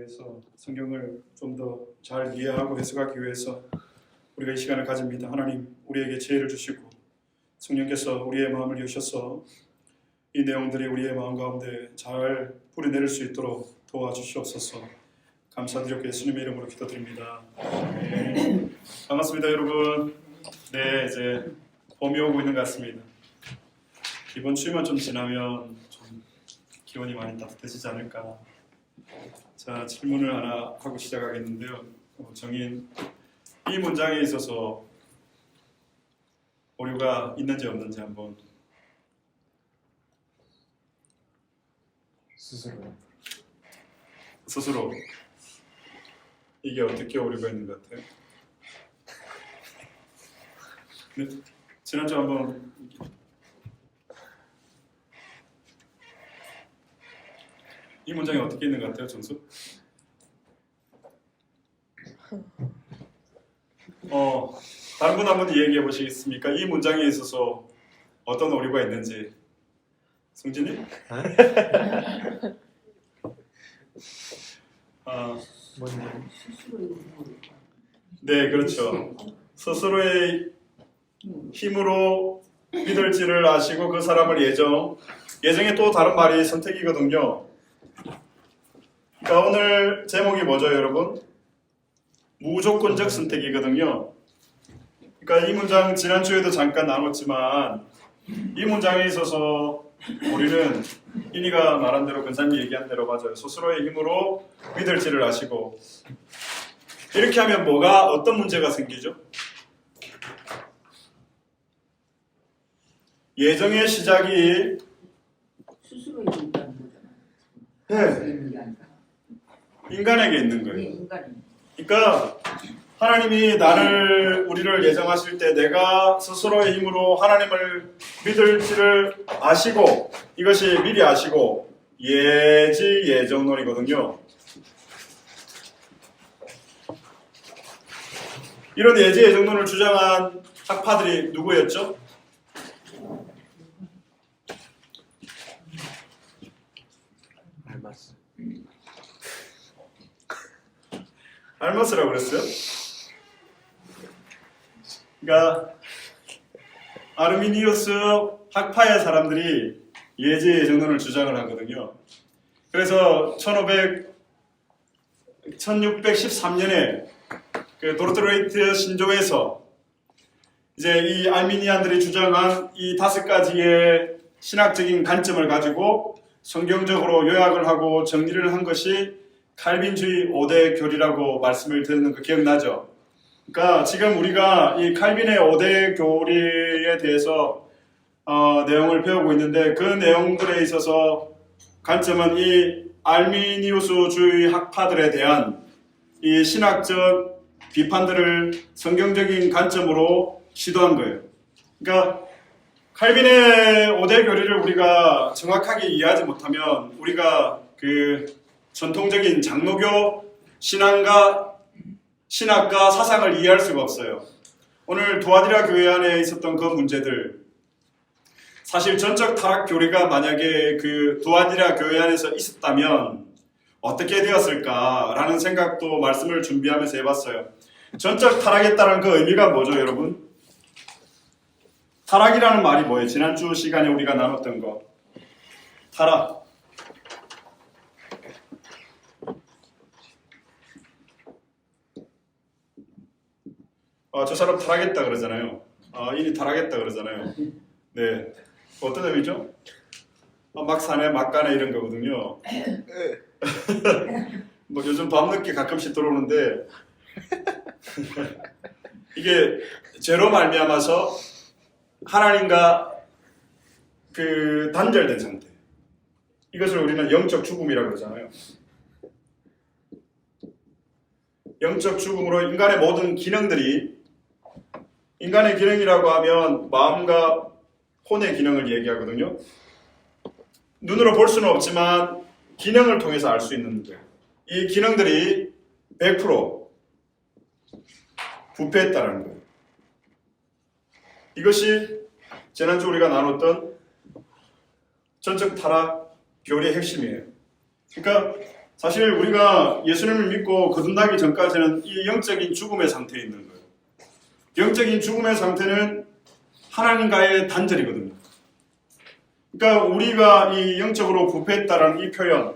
위해서 성경을 좀 더 잘 이해하고 해석하기 위해서 우리가 이 시간을 가집니다. 하나님 우리에게 지혜를 주시고 성령께서 우리의 마음을 여셔서 이 내용들이 우리의 마음 가운데 잘 뿌리내릴 수 있도록 도와주시옵소서. 감사드리고 예수님의 이름으로 기도드립니다. 네. 반갑습니다 여러분. 네, 이제 봄이 오고 있는 것 같습니다. 이번 주만 좀 지나면 좀 기온이 많이 따뜻해지지 않을까. 자, 질문을 하나 하고 시작하겠는데요. 정인, 이 문장에 있어서 오류가 있는지 없는지 한번. 스스로 이게 어떻게 오류가 있는 것 같아요? 네, 지난주 한번 이 문장이 어떻게 있는 것 같아요, 정수? 다른 분 한번 얘기해 보시겠습니까? 이 문장에 있어서 어떤 오류가 있는지. 성진이? 네, 그렇죠. 스스로의 힘으로 믿을지를 아시고 그 사람을 예정의 또 다른 말이 선택이거든요. 그러니까 오늘 제목이 뭐죠, 여러분? 무조건적 선택이거든요. 그러니까 이 문장 지난주에도 잠깐 나눴지만 이 문장에 있어서 우리는 이니가 말한 대로 근사님이 얘기한 대로 맞아요. 스스로의 힘으로 믿을지를 아시고 이렇게 하면 어떤 문제가 생기죠? 예정의 시작이 스스로 있는 거잖아요. 네. 인간에게 있는 거예요. 네, 인간이. 그러니까 하나님이 우리를 예정하실 때 내가 스스로의 힘으로 하나님을 믿을지를 아시고 이것이 미리 아시고 예정론이거든요. 이런 예정론을 주장한 학파들이 누구였죠? 알마스라고 그랬어요? 그러니까 아르미니우스 학파의 사람들이 예정론을 주장을 하거든요. 그래서 1613년에 그 도르트레이트 신조에서 이제 이 알미니안들이 주장한 이 5가지의 신학적인 관점을 가지고 성경적으로 요약을 하고 정리를 한 것이 칼빈주의 5대 교리라고 말씀을 드리는 거 기억나죠? 그러니까 지금 우리가 이 칼빈의 5대 교리에 대해서 내용을 배우고 있는데 그 내용들에 있어서 관점은 이 알미니우스주의 학파들에 대한 이 신학적 비판들을 성경적인 관점으로 시도한 거예요. 그러니까 칼빈의 5대 교리를 우리가 정확하게 이해하지 못하면 우리가 그 전통적인 장로교 신학과 사상을 이해할 수가 없어요. 오늘 두아디라 교회 안에 있었던 그 문제들, 사실 전적 타락 교리가 만약에 그 두아디라 교회 안에서 있었다면 어떻게 되었을까라는 생각도 말씀을 준비하면서 해봤어요. 전적 타락했다는 그 의미가 뭐죠, 여러분? 타락이라는 말이 뭐예요? 지난주 시간에 우리가 나눴던 거. 타락. 저 사람 타락했다 그러잖아요. 이니 타락했다 그러잖아요. 네. 어떤 의미죠? 막 사네, 막 가네 이런 거거든요. 뭐 요즘 밤늦게 가끔씩 들어오는데 이게 죄로 말미암아서 하나님과 그 단절된 상태. 이것을 우리는 영적 죽음이라고 그러잖아요. 영적 죽음으로 인간의 모든 기능들이, 인간의 기능이라고 하면 마음과 혼의 기능을 얘기하거든요. 눈으로 볼 수는 없지만 기능을 통해서 알 수 있는 거예요. 이 기능들이 100% 부패했다는 거예요. 이것이 지난주 우리가 나눴던 전적 타락 교리의 핵심이에요. 그러니까 사실 우리가 예수님을 믿고 거듭나기 전까지는 이 영적인 죽음의 상태에 있는 거예요. 영적인 죽음의 상태는 하나님과의 단절이거든요. 그러니까 우리가 이 영적으로 부패했다라는 이 표현,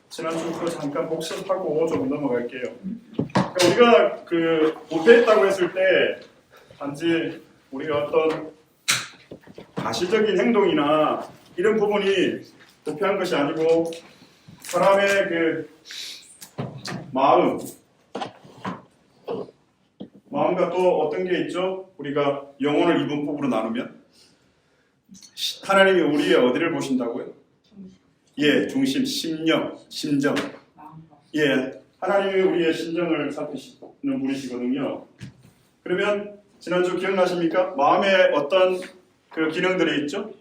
지난주부터 잠깐 복습하고 좀 넘어갈게요. 그러니까 우리가 그 부패했다고 했을 때 단지 우리가 어떤 가시적인 행동이나 이런 부분이 부패한 것이 아니고 사람의 그 마음과 또 어떤 게 있죠? 우리가 영혼을 이분법으로 나누면 하나님이 우리의 어디를 보신다고요? 예, 중심, 심령, 심정. 예, 하나님이 우리의 심정을 살피시는 분이시거든요. 그러면 지난주 기억나십니까? 마음에 어떤 그 기능들이 있죠?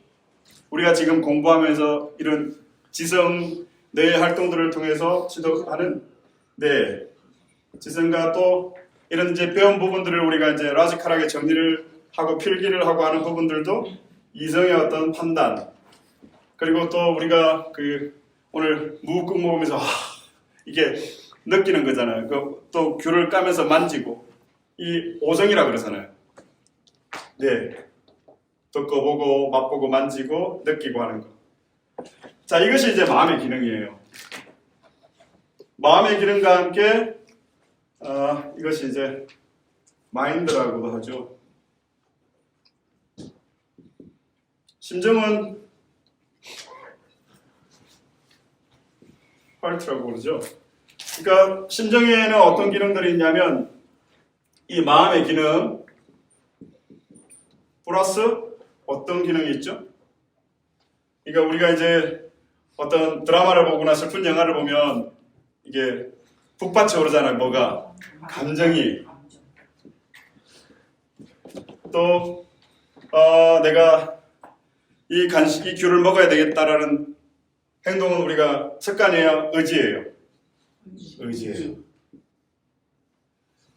우리가 지금 공부하면서 이런 지성 뇌 활동들을 통해서 지도하는 지성과 또 이런 이제 배운 부분들을 우리가 이제 라지컬하게 정리를 하고 필기를 하고 하는 부분들도 이성의 어떤 판단, 그리고 또 우리가 그 오늘 무국 먹으면서 이게 느끼는 거잖아요. 또 귤을 까면서 만지고 이 오성이라 그러잖아요. 네, 듣고 보고 맛보고 만지고 느끼고 하는 거. 자, 이것이 이제 마음의 기능이에요. 마음의 기능과 함께 이것이 이제 마인드라고도 하죠. 심정은 하트라고 그러죠. 그러니까 심정에는 어떤 기능들이 있냐면 이 마음의 기능 플러스 어떤 기능이 있죠? 그러니까 우리가 이제 어떤 드라마를 보거나 슬픈 영화를 보면 이게 북받쳐 오르잖아요. 뭐가? 감정이. 또 내가 이 귤을 먹어야 되겠다라는 행동은 우리가 습관이에요? 의지예요? 의지예요.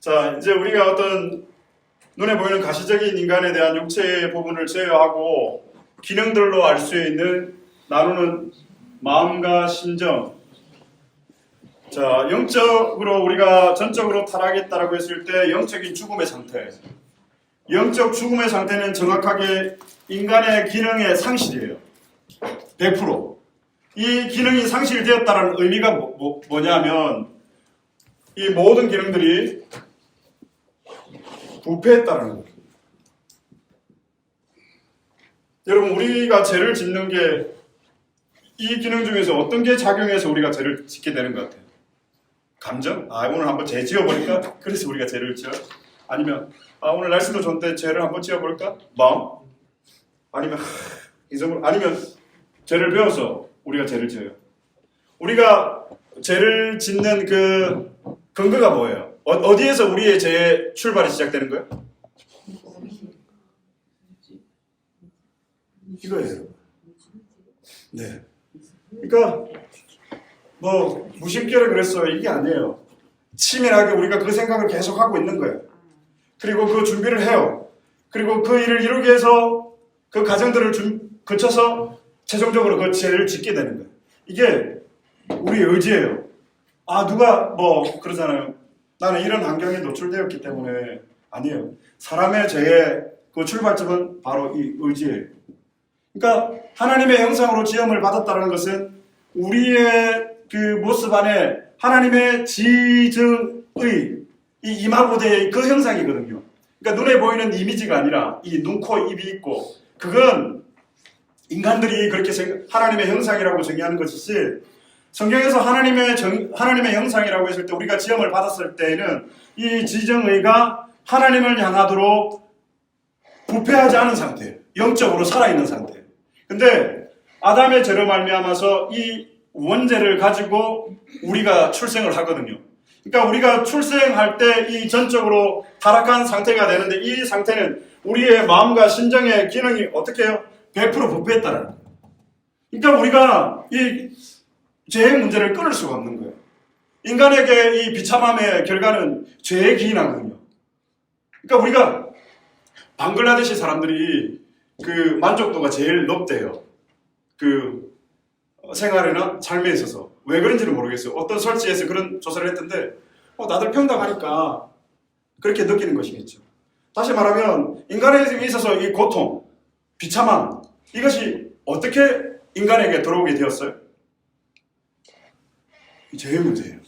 자, 이제 우리가 어떤 눈에 보이는 가시적인 인간에 대한 육체의 부분을 제어하고 기능들로 알 수 있는 나누는 마음과 심정. 자, 영적으로 우리가 전적으로 타락했다라고 했을 때 영적인 죽음의 상태. 영적 죽음의 상태는 정확하게 인간의 기능의 상실이에요. 100%. 이 기능이 상실되었다는 의미가 뭐냐면 이 모든 기능들이 부패했다는 거예요. 여러분, 우리가 죄를 짓는 게 이 기능 중에서 어떤 게 작용해서 우리가 죄를 짓게 되는 것 같아요? 감정? 오늘 한번 죄 지어버릴까? 그래서 우리가 죄를 지어요? 아니면 오늘 날씨도 좋은데 죄를 한번 지어볼까? 마음? 아니면 아니면 죄를 배워서 우리가 죄를 지어요. 우리가 죄를 짓는 그 근거가 뭐예요? 어디에서 우리의 죄의 출발이 시작되는 거예요? 이거예요. 네. 그러니까 뭐 무심결에 그랬어요. 이게 아니에요. 치밀하게 우리가 그 생각을 계속하고 있는 거예요. 그리고 그 준비를 해요. 그리고 그 일을 이루기 위해서 그 과정들을 거쳐서 최종적으로 그 죄를 짓게 되는 거예요. 이게 우리의 의지예요. 누가 뭐 그러잖아요. 나는 이런 환경에 노출되었기 때문에. 아니에요. 사람의 죄의 그 출발점은 바로 이 의지예요. 그러니까 하나님의 형상으로 지음을 받았다는 것은 우리의 그 모습 안에 하나님의 지정의 이 이마고대의 그 형상이거든요. 그러니까 눈에 보이는 이미지가 아니라 이 눈, 코, 입이 있고 그건 인간들이 그렇게 하나님의 형상이라고 정의하는 것이지 성경에서 하나님의 형상이라고 했을 때 우리가 지음을 받았을 때에는 이 지정의가 하나님을 향하도록 부패하지 않은 상태예요. 영적으로 살아있는 상태예요. 근데 아담의 죄로 말미암아서 이 원죄를 가지고 우리가 출생을 하거든요. 그러니까 우리가 출생할 때 이 전적으로 타락한 상태가 되는데 이 상태는 우리의 마음과 심정의 기능이 어떻게 해요? 100% 부패했다는 거예요. 그러니까 우리가 이 죄의 문제를 끊을 수가 없는 거예요. 인간에게 이 비참함의 결과는 죄에 기인하거든요. 그러니까 우리가 방글라데시 사람들이 그 만족도가 제일 높대요. 그 생활이나 삶에 있어서. 왜 그런지는 모르겠어요. 어떤 설치에서 그런 조사를 했던데 다들 평등하니까 그렇게 느끼는 것이겠죠. 다시 말하면 인간에 있어서 이 고통, 비참함 이것이 어떻게 인간에게 들어오게 되었어요? 죄의 문제예요.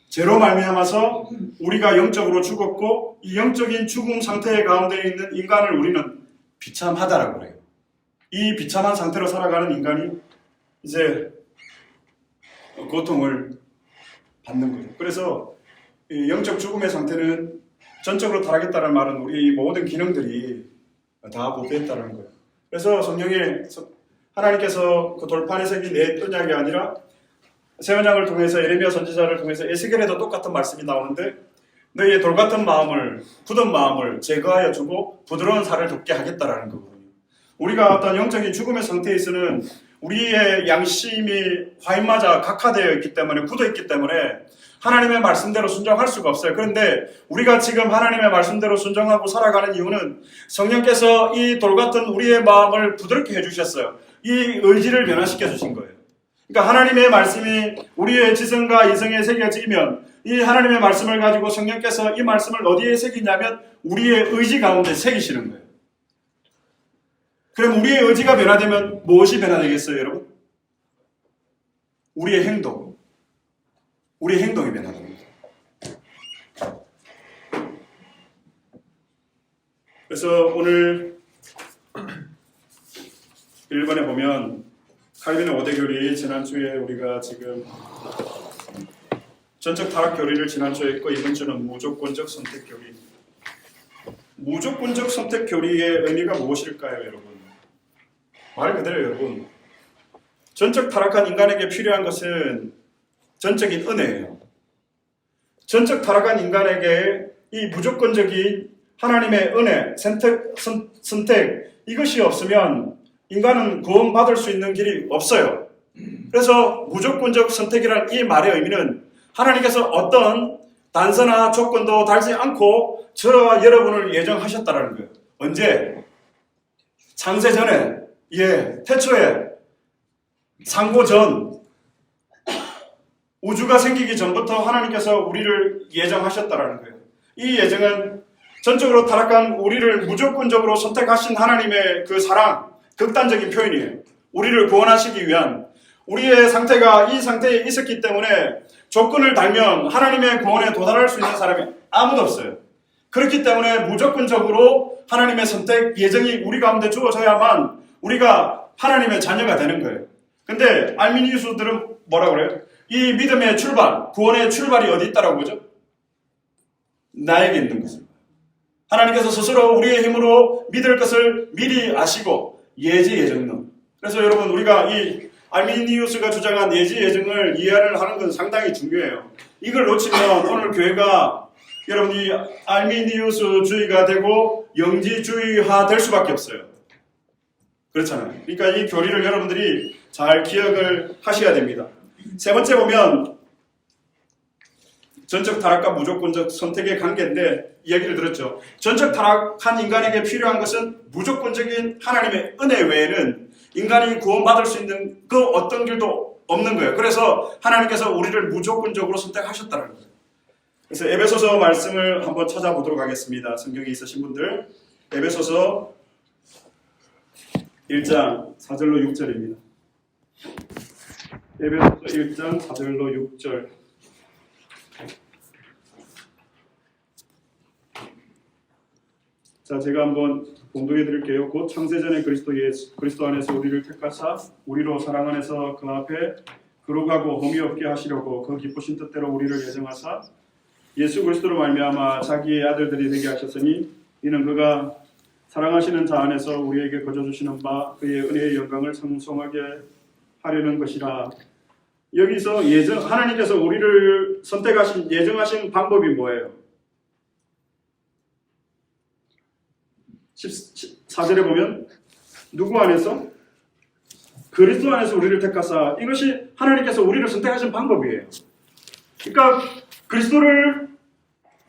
죄로 말미암아서 우리가 영적으로 죽었고 이 영적인 죽음 상태 가운데 있는 인간을 우리는 비참하다라고 그래요. 이 비참한 상태로 살아가는 인간이 이제 고통을 받는 거죠. 그래서 이 영적 죽음의 상태는 전적으로 타락했다는 말은 우리 모든 기능들이 다 부패했다는 거예요. 그래서 성경에 하나님께서 그 돌판에 새긴 내 언약이 아니라 새 언약을 통해서 예레미야 선지자를 통해서 에스겔에도 똑같은 말씀이 나오는데 너희의 돌같은 마음을 굳은 마음을 제거하여 주고 부드러운 살을 돋게 하겠다라는 거거든요. 우리가 어떤 영적인 죽음의 상태에 있어는 우리의 양심이 화인맞아 각화되어 있기 때문에 굳어 있기 때문에 하나님의 말씀대로 순종할 수가 없어요. 그런데 우리가 지금 하나님의 말씀대로 순종하고 살아가는 이유는 성령께서 이 돌같은 우리의 마음을 부드럽게 해주셨어요. 이 의지를 변화시켜 주신 거예요. 그러니까 하나님의 말씀이 우리의 지성과 이성에 새겨지면 이 하나님의 말씀을 가지고 성령께서 이 말씀을 어디에 새기냐면 우리의 의지 가운데 새기시는 거예요. 그럼 우리의 의지가 변화되면 무엇이 변화되겠어요, 여러분? 우리의 행동. 우리의 행동이 변화됩니다. 그래서 오늘 1번에 보면 칼빈의 5대 교리 지난주에 우리가 지금 전적 타락 교리를 지난주에 했고 이번 주는 무조건적 선택 교리. 무조건적 선택 교리의 의미가 무엇일까요, 여러분? 말 그대로 여러분. 전적 타락한 인간에게 필요한 것은 전적인 은혜예요. 전적 타락한 인간에게 이 무조건적인 하나님의 은혜, 선택 이것이 없으면 인간은 구원받을 수 있는 길이 없어요. 그래서 무조건적 선택이라는 이 말의 의미는 하나님께서 어떤 단서나 조건도 달지 않고 저와 여러분을 예정하셨다는 거예요. 언제? 창세 전에, 태초에, 상고 전, 우주가 생기기 전부터 하나님께서 우리를 예정하셨다는 거예요. 이 예정은 전적으로 타락한 우리를 무조건적으로 선택하신 하나님의 그 사랑, 극단적인 표현이에요. 우리를 구원하시기 위한 우리의 상태가 이 상태에 있었기 때문에 조건을 달면 하나님의 구원에 도달할 수 있는 사람이 아무도 없어요. 그렇기 때문에 무조건적으로 하나님의 선택 예정이 우리 가운데 주어져야만 우리가 하나님의 자녀가 되는 거예요. 근데 알미니우스들은 뭐라고 그래요? 이 믿음의 출발, 구원의 출발이 어디 있다라고 보죠? 나에게 있는 것을. 하나님께서 스스로 우리의 힘으로 믿을 것을 미리 아시고 예지 예정론. 그래서 여러분 우리가 이 알미니우스가 주장한 예지 예정을 이해를 하는 것은 상당히 중요해요. 이걸 놓치면 오늘 교회가 여러분 이 알미니우스주의가 되고 영지주의화 될 수밖에 없어요. 그렇잖아요. 그러니까 이 교리를 여러분들이 잘 기억을 하셔야 됩니다. 세 번째 보면 전적 타락과 무조건적 선택의 관계인데 이야기를 들었죠. 전적 타락한 인간에게 필요한 것은 무조건적인 하나님의 은혜 외에는 인간이 구원받을 수 있는 그 어떤 길도 없는 거예요. 그래서 하나님께서 우리를 무조건적으로 선택하셨다는 거예요. 그래서 에베소서 말씀을 한번 찾아보도록 하겠습니다. 성경에 있으신 분들 에베소서 1장 4절로 6절입니다. 에베소서 1장 4절로 6절. 자, 제가 한번 봉독해 드릴게요. 곧 창세전에 그리스도 안에서 우리를 택하사 우리로 사랑 안에서 그 앞에 거룩하고 흠이 없게 하시려고 그 기쁘신 뜻대로 우리를 예정하사 예수 그리스도로 말미암아 자기의 아들들이 되게 하셨으니 이는 그가 사랑하시는 자 안에서 우리에게 거저 주시는 바 그의 은혜의 영광을 상송하게 하려는 것이라. 여기서 하나님께서 우리를 선택하신 예정하신 방법이 뭐예요? 14절에 보면 누구 안에서? 그리스도 안에서 우리를 택하사. 이것이 하나님께서 우리를 선택하신 방법이에요. 그러니까 그리스도를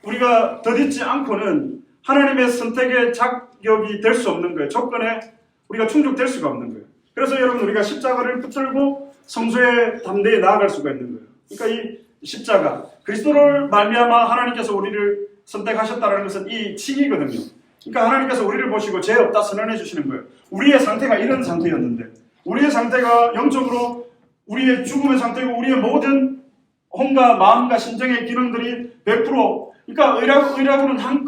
우리가 더딛지 않고는 하나님의 선택의 자격이 될 수 없는 거예요. 조건에 우리가 충족될 수가 없는 거예요. 그래서 여러분 우리가 십자가를 붙들고 성소의 담대에 나아갈 수가 있는 거예요. 그러니까 이 십자가, 그리스도를 말미암아 하나님께서 우리를 선택하셨다는 것은 이 칭이거든요. 그러니까 하나님께서 우리를 보시고 죄 없다 선언해 주시는 거예요. 우리의 상태가 이런 상태였는데, 우리의 상태가 영적으로 우리의 죽음의 상태고 우리의 모든 혼과 마음과 심정의 기능들이 100%, 그러니까 의라고는 한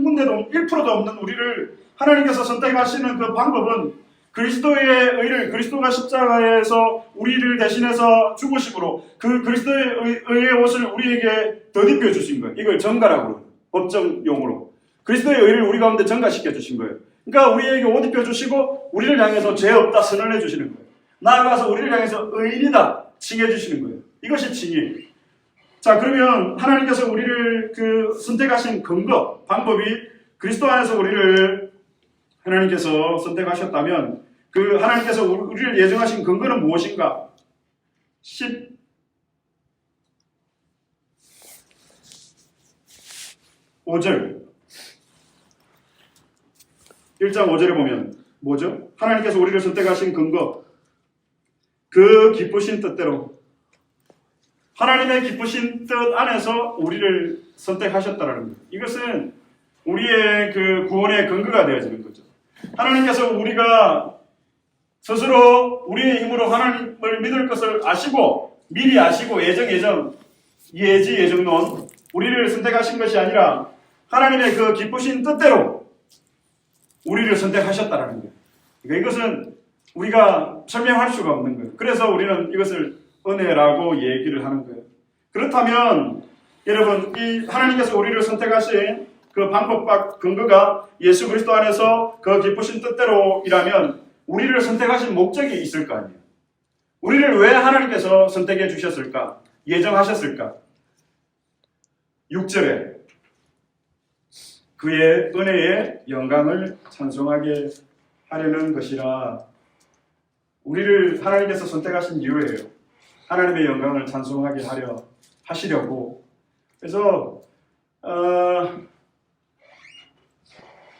군데도 1%도 없는 우리를 하나님께서 선택하시는 그 방법은 그리스도의 의를, 그리스도가 십자가에서 우리를 대신해서 죽으심으로 그 그리스도의 의의 옷을 우리에게 덧입혀 주신 거예요. 이걸 정가라고 그래요. 법정 용어로. 그리스도의 의를 우리 가운데 정가시켜 주신 거예요. 그러니까 우리에게 옷 입혀 주시고 우리를 향해서 죄 없다 선언해 주시는 거예요. 나아가서 우리를 향해서 의인이다 칭해 주시는 거예요. 이것이 칭의. 자, 그러면 하나님께서 우리를 그 선택하신 근거, 방법이 그리스도 안에서 우리를 하나님께서 선택하셨다면 그 하나님께서 우리를 예정하신 근거는 무엇인가? 15절 1장 5절에 보면 뭐죠? 하나님께서 우리를 선택하신 근거, 그 기쁘신 뜻대로 하나님의 기쁘신 뜻 안에서 우리를 선택하셨다라는 거예요. 이것은 우리의 그 구원의 근거가 되어지는 거죠. 하나님께서 우리가 스스로 우리의 힘으로 하나님을 믿을 것을 아시고 미리 아시고 예정론 우리를 선택하신 것이 아니라 하나님의 그 기쁘신 뜻대로 우리를 선택하셨다라는 거예요. 그러니까 이것은 우리가 설명할 수가 없는 거예요. 그래서 우리는 이것을 은혜라고 얘기를 하는 거예요. 그렇다면 여러분, 이 하나님께서 우리를 선택하신 그 방법과 근거가 예수 그리스도 안에서 그 기쁘신 뜻대로이라면 우리를 선택하신 목적이 있을 거 아니에요. 우리를 왜 하나님께서 선택해 주셨을까? 예정하셨을까? 6절에 그의 은혜의 영광을 찬송하게 하려는 것이라. 우리를 하나님께서 선택하신 이유예요. 하나님의 영광을 찬송하게 하시려고. 그래서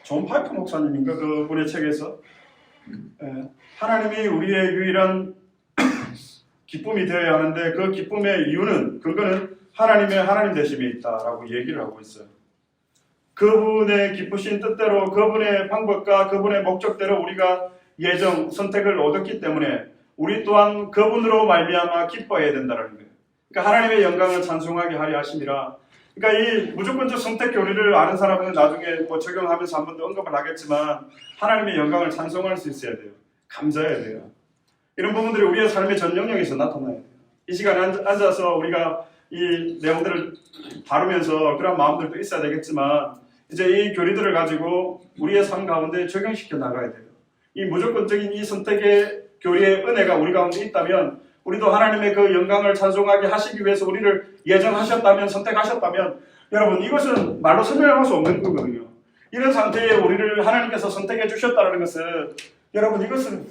존 파이프 목사님인가 그분의 책에서 하나님이 우리의 유일한 기쁨이 되어야 하는데 그 기쁨의 이유는 근거는 하나님의 하나님 되심에 있다라고 얘기를 하고 있어요. 그분의 기쁘신 뜻대로 그분의 방법과 그분의 목적대로 우리가 선택을 얻었기 때문에 우리 또한 그분으로 말미암아 기뻐해야 된다는 거예요. 그러니까 하나님의 영광을 찬송하게 하려 하심이라. 그러니까 이 무조건적 선택 교리를 아는 사람은 나중에 적용하면서 한 번 더 언급을 하겠지만 하나님의 영광을 찬송할 수 있어야 돼요. 감사해야 돼요. 이런 부분들이 우리의 삶의 전 영역에서 나타나야 돼요. 이 시간에 앉아서 우리가 이 내용들을 다루면서 그런 마음들도 있어야 되겠지만 이제 이 교리들을 가지고 우리의 삶 가운데 적용시켜 나가야 돼요. 이 무조건적인 이 선택의 교리의 은혜가 우리 가운데 있다면 우리도 하나님의 그 영광을 찬송하게 하시기 위해서 우리를 예정하셨다면, 선택하셨다면 여러분 이것은 말로 설명할 수 없는 거거든요. 이런 상태에 우리를 하나님께서 선택해 주셨다는 것은 여러분 이것은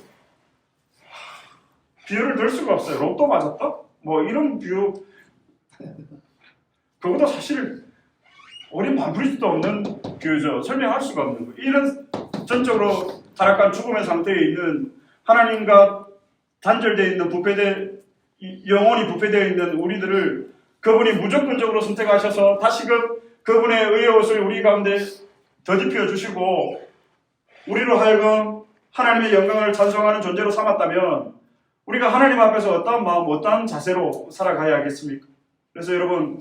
비유를 들 수가 없어요. 로또 맞았다? 뭐 이런 비유 그것도 사실 어린 반풀이도 없는 비유죠. 설명할 수가 없는 거예요. 이런 전적으로 타락한 죽음의 상태에 있는 하나님과 단절되어 있는 영원히 부패되어 있는 우리들을 그분이 무조건적으로 선택하셔서 다시금 그분의 의의 옷을 우리 가운데 덧입혀 주시고 우리로 하여금 하나님의 영광을 찬송하는 존재로 삼았다면 우리가 하나님 앞에서 어떠한 마음, 어떠한 자세로 살아가야 하겠습니까? 그래서 여러분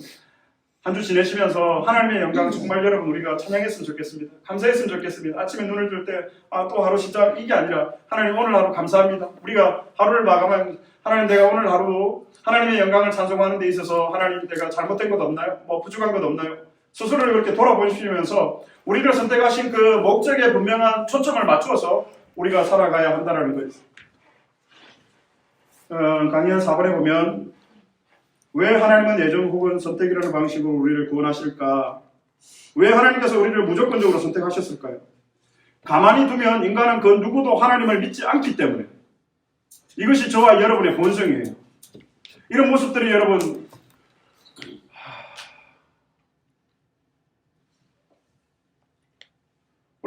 한 주 지내시면서 하나님의 영광 정말 여러분 우리가 찬양했으면 좋겠습니다. 감사했으면 좋겠습니다. 아침에 눈을 뜰 때 또 하루 시작 이게 아니라 하나님 오늘 하루 감사합니다. 우리가 하루를 마감한 하나님 내가 오늘 하루 하나님의 영광을 찬송하는 데 있어서 하나님 내가 잘못된 것 없나요? 뭐 부족한 것 없나요? 스스로를 그렇게 돌아보시면서 우리를 선택하신 그 목적에 분명한 초점을 맞추어서 우리가 살아가야 한다는 거예요. 강연 4번에 보면 왜 하나님은 예정 혹은 선택이라는 방식으로 우리를 구원하실까? 왜 하나님께서 우리를 무조건적으로 선택하셨을까요? 가만히 두면 인간은 그 누구도 하나님을 믿지 않기 때문에 이것이 저와 여러분의 본성이에요. 이런 모습들이 여러분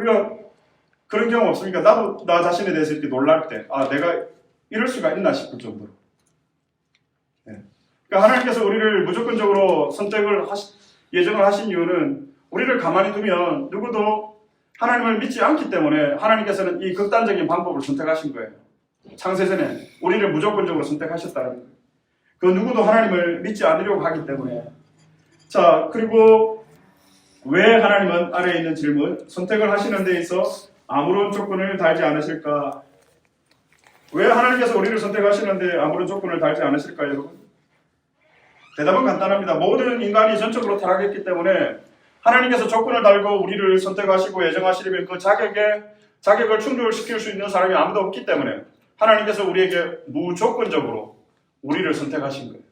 우리가 그런 경험 없습니까? 나도 나 자신에 대해서 이렇게 놀랄 때, 아, 내가 이럴 수가 있나 싶을 정도로. 네. 그러니까 하나님께서 우리를 무조건적으로 예정을 하신 이유는 우리를 가만히 두면 누구도 하나님을 믿지 않기 때문에 하나님께서는 이 극단적인 방법을 선택하신 거예요. 창세전에 우리를 무조건적으로 선택하셨다는 거예요. 그 누구도 하나님을 믿지 않으려고 하기 때문에. 자, 그리고 왜 하나님은 아래에 있는 질문, 선택을 하시는 데 있어 아무런 조건을 달지 않으실까? 왜 하나님께서 우리를 선택하시는데 아무런 조건을 달지 않으실까요, 여러분? 대답은 간단합니다. 모든 인간이 전적으로 타락했기 때문에 하나님께서 조건을 달고 우리를 선택하시고 예정하시려면 그 자격을 충족시킬 수 있는 사람이 아무도 없기 때문에 하나님께서 우리에게 무조건적으로 우리를 선택하신 거예요.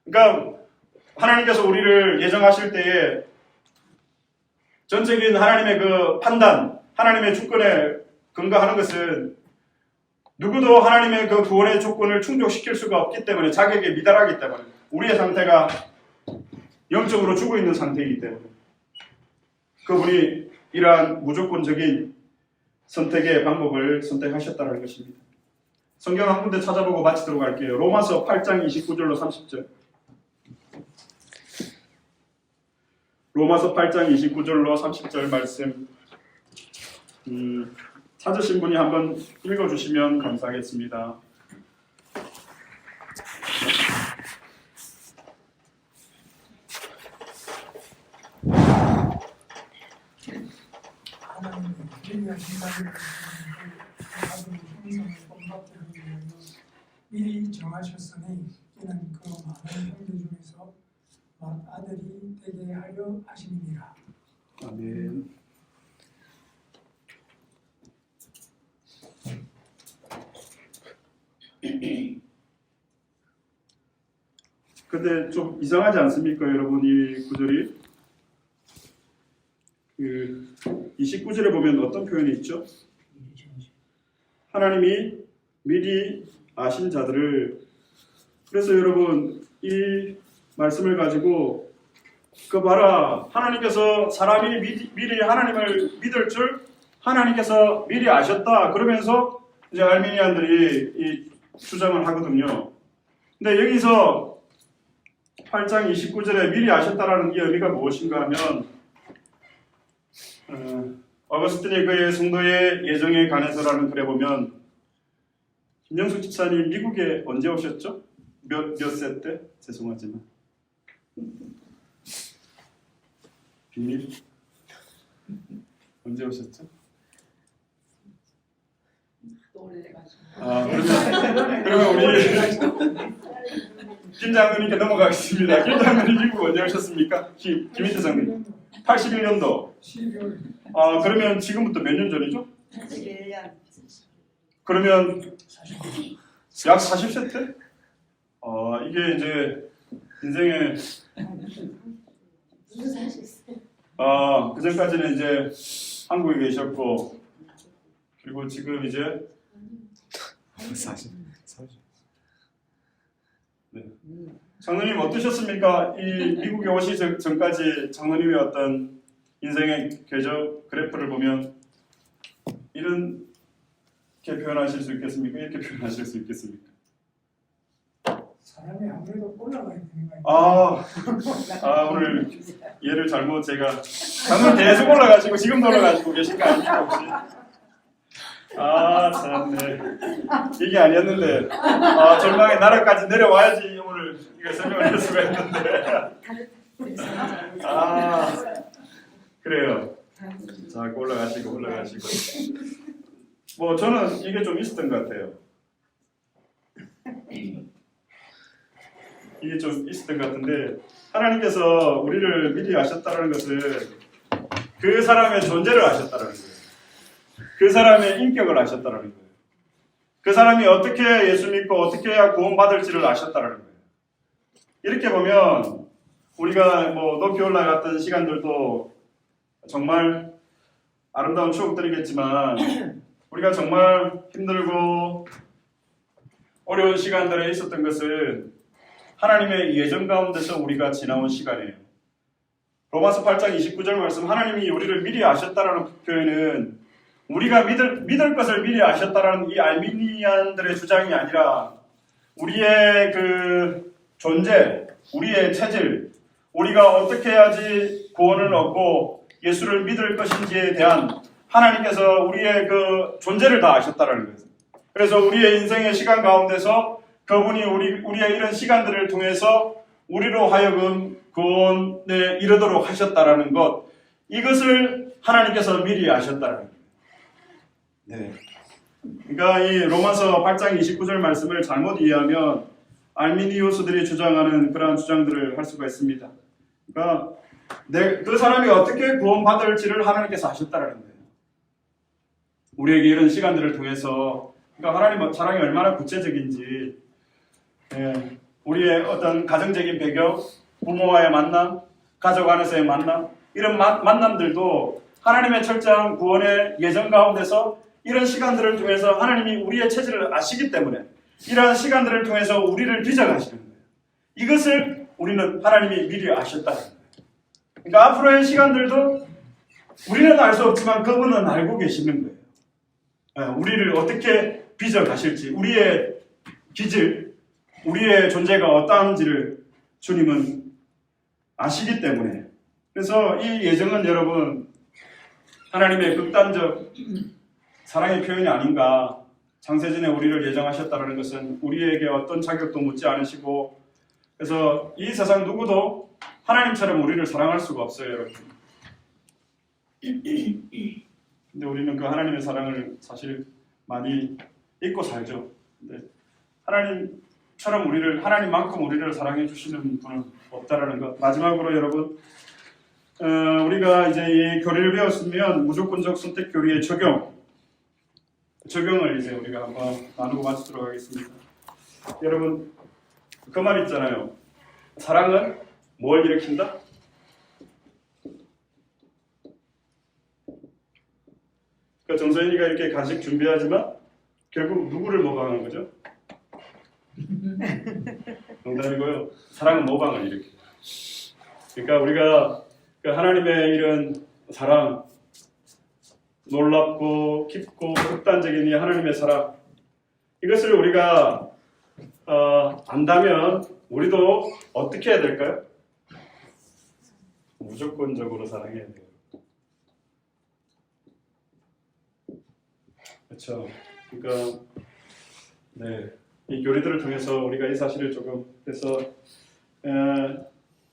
그러니까 하나님께서 우리를 예정하실 때에 전적인 하나님의 그 판단, 하나님의 주권에 근거하는 것은 누구도 하나님의 그 구원의 조건을 충족시킬 수가 없기 때문에 자격에 미달하기 때문에 우리의 상태가 영적으로 죽어있는 상태이기 때문에 그분이 이러한 무조건적인 선택의 방법을 선택하셨다는 것입니다. 성경 한 군데 찾아보고 마치도록 할게요. 로마서 8장 29절로 30절. 로마서 8장 29절로 30절 말씀 찾으신 분이 한번 읽어주시면 감사하겠습니다. 하나님의 예비하신 자들을 받은 형상의 본받들을 위하여 미리 정하셨으니 이는 그 많은 형제 중에서 맏아들이 되게 하려 하심이니라. 아멘. 근데 좀 이상하지 않습니까, 여러분? 이 구절이 29절에 보면 어떤 표현이 있죠? 하나님이 미리 아신 자들을. 그래서 여러분 이 말씀을 가지고 그 봐라, 하나님께서 사람이 미리 하나님을 믿을 줄 하나님께서 미리 아셨다, 그러면서 이제 알미니안들이 이 주장을 하거든요. 근데 여기서 8장 29절에 미리 아셨다라는 이 의미가 무엇인가 하면 어거스틴이 그의 성도의 예정에 관해서라는 글에 보면, 김영숙 집사님 미국에 언제 오셨죠? 몇 세 때? 죄송하지만 비밀? 언제 오셨죠? 그러면 우리 김 장로님께 넘어가겠습니다. 김 장로님 미국 언제 오셨습니까? 김인태 장로님 81년도. 12월. 아, 그러면 지금부터 몇 년 전이죠? 41년. 그러면 약 40세 때? 이게 이제 인생의 무슨 40세? 그 전까지는 이제 한국에 계셨고, 그리고 지금 이제 40. 네. 장로님 어떠셨습니까? 이 미국에 오시기 전까지 장로님의 어떤 인생의 궤적 그래프를 보면 이렇게 표현하실 수 있겠습니까? 이렇게 표현하실 수 있겠습니까? 사람이 아무래도 올라가야 되는 거예요. 오늘 얘를 잘못 제가 장로님 계속 올라가시고 지금도 올라가시고 계신 거 아닙니까 혹시? 참네. 이게 아니었는데 전망의 나라까지 내려와야지 오늘 이거 설명을 할 수가 있는데. 그래요. 자, 올라가시고. 뭐 저는 이게 좀 있었던 것 같아요. 이게 좀 있었던 것 같은데, 하나님께서 우리를 미리 아셨다는 것은 그 사람의 존재를 아셨다는 거예요. 그 사람의 인격을 아셨다는 거예요. 그 사람이 어떻게 예수 믿고 어떻게 해야 구원받을지를 아셨다는 거예요. 이렇게 보면 우리가 뭐 높이 올라갔던 시간들도 정말 아름다운 추억들이겠지만, 우리가 정말 힘들고 어려운 시간들에 있었던 것은 하나님의 예정 가운데서 우리가 지나온 시간이에요. 로마서 8장 29절 말씀, 하나님이 우리를 미리 아셨다라는 표현은 우리가 믿을 것을 미리 아셨다라는 이 알미니안들의 주장이 아니라 우리의 그 존재, 우리의 체질, 우리가 어떻게 해야지 구원을 얻고 예수를 믿을 것인지에 대한 하나님께서 우리의 그 존재를 다 아셨다라는 거예요. 그래서 우리의 인생의 시간 가운데서 그분이 우리의 이런 시간들을 통해서 우리로 하여금 구원에 이르도록 하셨다라는 것, 이것을 하나님께서 미리 아셨다라는 거예요. 네. 그러니까 이 로마서 8장 29절 말씀을 잘못 이해하면 알미니우스들이 주장하는 그러한 주장들을 할 수가 있습니다. 그러니까 그 사람이 어떻게 구원받을지를 하나님께서 아셨다라는 거예요. 우리에게 이런 시간들을 통해서, 그러니까 하나님의 사랑이 얼마나 구체적인지, 우리의 어떤 가정적인 배경, 부모와의 만남, 가족 안에서의 만남, 이런 만남들도 하나님의 철저한 구원의 예정 가운데서 이런 시간들을 통해서 하나님이 우리의 체질을 아시기 때문에 이러한 시간들을 통해서 우리를 빚어가시는 거예요. 이것을 우리는 하나님이 미리 아셨다는 거예요. 그러니까 앞으로의 시간들도 우리는 알 수 없지만 그분은 알고 계시는 거예요. 우리를 어떻게 빚어가실지, 우리의 기질, 우리의 존재가 어떠한지를 주님은 아시기 때문에, 그래서 이 예정은 여러분 하나님의 극단적 사랑의 표현이 아닌가. 창세전에 우리를 예정하셨다는 것은 우리에게 어떤 자격도 묻지 않으시고, 그래서 이 세상 누구도 하나님처럼 우리를 사랑할 수가 없어요, 여러분. 근데 우리는 그 하나님의 사랑을 사실 많이 잊고 살죠. 근데 하나님처럼 하나님만큼 우리를 사랑해 주시는 분은 없다라는 것. 마지막으로 여러분, 우리가 이제 이 교리를 배웠으면 무조건적 선택 교리의 적용을 이제 우리가 한번 나누고 마치도록 하겠습니다. 여러분, 그 말 있잖아요. 사랑은 뭘 일으킨다? 그러니까 정서연이가 이렇게 간식 준비하지만 결국 누구를 모방하는 거죠? 농담이고요. 사랑은 모방을 일으킨다. 그러니까 우리가 하나님의 이런 사랑, 놀랍고 깊고 극단적인 이 하나님의 사랑, 이것을 우리가 안다면 우리도 어떻게 해야 될까요? 무조건적으로 사랑해야 돼요. 그렇죠. 그러니까 이 교리들을 통해서 우리가 이 사실을 조금, 그래서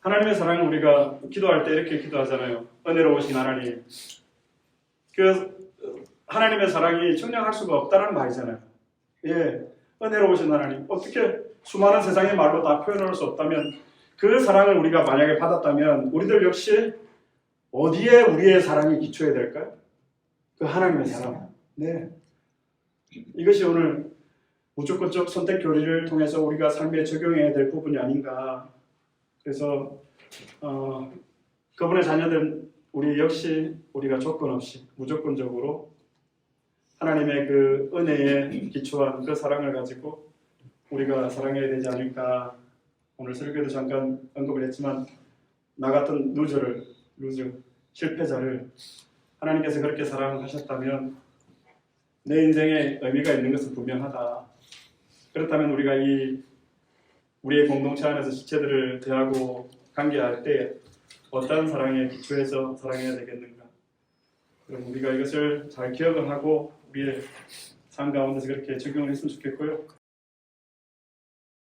하나님의 사랑을 우리가 기도할 때 이렇게 기도하잖아요. 은혜로우신 하나님. 하나님의 사랑이 청량할 수가 없다는 말이잖아요. 은혜로우신 하나님. 어떻게 수많은 세상의 말로 다 표현할 수 없다면, 그 사랑을 우리가 만약에 받았다면 우리들 역시 어디에 우리의 사랑이 기초해야 될까요? 그 하나님의 사랑. 네. 이것이 오늘 무조건적 선택 교리를 통해서 우리가 삶에 적용해야 될 부분이 아닌가. 그래서 그분의 자녀들 우리 역시 우리가 조건 없이 무조건적으로 하나님의 그 은혜에 기초한 그 사랑을 가지고 우리가 사랑해야 되지 않을까. 오늘 설교도 잠깐 언급을 했지만, 나 같은 루저, 실패자를 하나님께서 그렇게 사랑하셨다면 내 인생에 의미가 있는 것은 분명하다. 그렇다면 우리가 우리의 공동체 안에서 지체들을 대하고 관계할 때 어떤 사랑에 기초해서 사랑해야 되겠는가. 그럼 우리가 이것을 잘 기억을 하고 우리의 삶 가운데서 그렇게 적용을 했으면 좋겠고요.